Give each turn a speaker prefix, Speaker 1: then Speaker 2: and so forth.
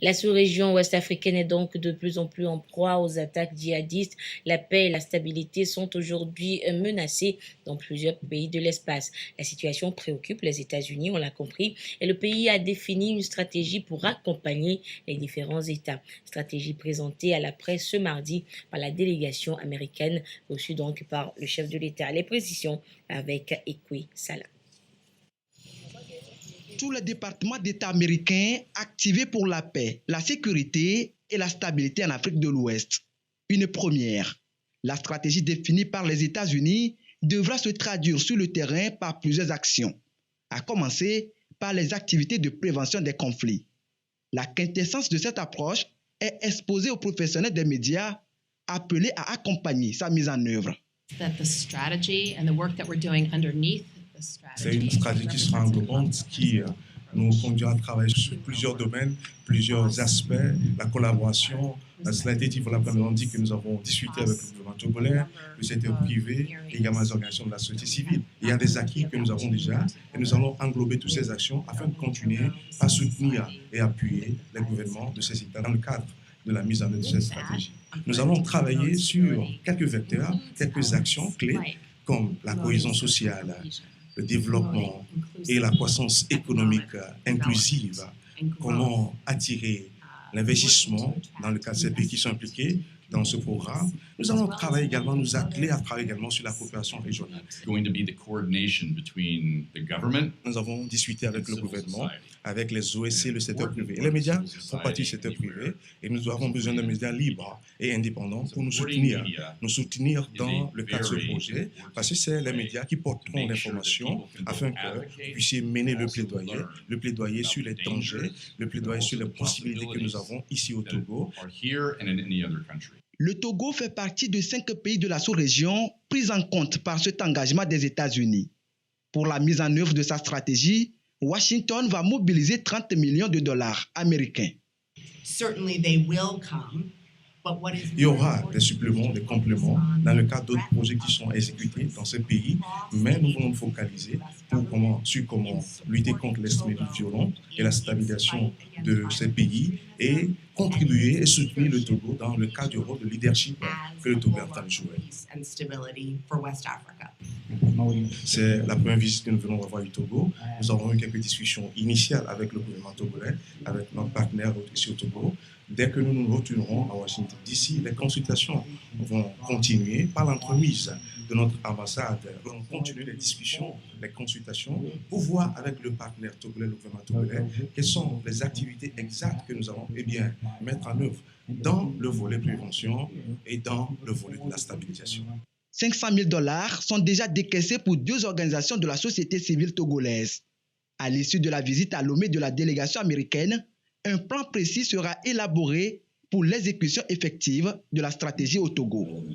Speaker 1: La sous-région ouest-africaine est donc de plus en plus en proie aux attaques djihadistes. La paix et la stabilité sont aujourd'hui menacées dans plusieurs pays de l'espace. La situation préoccupe les États-Unis, on l'a compris, et le pays a défini une stratégie pour accompagner les différents États. Stratégie présentée à la presse ce mardi par la délégation américaine, reçue donc par le chef de l'État. Les précisions avec Ekwe Salah.
Speaker 2: Tous les départements d'État américains activés pour la paix, la sécurité et la stabilité en Afrique de l'Ouest. Une première. La stratégie définie par les États-Unis devra se traduire sur le terrain par plusieurs actions, à commencer par les activités de prévention des conflits. La quintessence de cette approche est exposée aux professionnels des médias appelés à accompagner sa mise en œuvre.
Speaker 3: C'est une stratégie qui sera englobante, qui nous conduira à travailler sur plusieurs domaines, plusieurs aspects, la collaboration. Cela a été dit, voilà, premièrement dit que nous avons discuté avec le gouvernement togolais, le secteur privé et également les organisations de la société civile. Il y a des acquis que nous avons déjà et nous allons englober toutes ces actions afin de continuer à soutenir et appuyer les gouvernements de ces États dans le cadre de la mise en œuvre de cette stratégie. Nous allons travailler sur quelques vecteurs, quelques actions clés comme la cohésion sociale, le développement et la croissance économique inclusive, comment attirer l'investissement dans le cas de ces pays qui sont impliqués dans ce programme. Nous allons travailler également, nous atteler à travailler également sur la coopération régionale. Nous avons discuté avec le gouvernement, avec les OSC, le secteur privé. Et les médias font partie du secteur privé et nous avons besoin de médias libres et indépendants pour nous soutenir dans le cadre de ce projet, parce que c'est les médias qui porteront l'information afin que vous puissiez mener le plaidoyer sur les dangers, le plaidoyer sur les possibilités que nous avons ici au Togo.
Speaker 2: Le Togo fait partie de 5 pays de la sous-région pris en compte par cet engagement des États-Unis. Pour la mise en œuvre de sa stratégie, Washington va mobiliser 30 millions de dollars américains.
Speaker 3: Il y aura des suppléments, des compléments dans le cadre d'autres projets qui sont exécutés dans ces pays, mais nous voulons nous focaliser sur comment lutter contre l'extrémisme violent et la stabilisation de ces pays et contribuer et soutenir le Togo dans le cadre du rôle de leadership que le Togo est en train de jouer. C'est la première visite que nous venons avoir au Togo. Nous avons eu quelques discussions initiales avec le gouvernement togolais, avec notre partenaire ici au Togo. Dès que nous nous retournerons à Washington DC, les consultations vont continuer par l'entremise de notre ambassade. Nous allons continuer les discussions, les consultations pour voir avec le partenaire togolais, le gouvernement togolais, quelles sont les activités exactes que nous allons mettre en œuvre dans le volet prévention et dans le volet de la stabilisation.
Speaker 2: 500 000 dollars sont déjà décaissés pour 2 organisations de la société civile togolaise. À l'issue de la visite à Lomé de la délégation américaine, un plan précis sera élaboré pour l'exécution effective de la stratégie au Togo.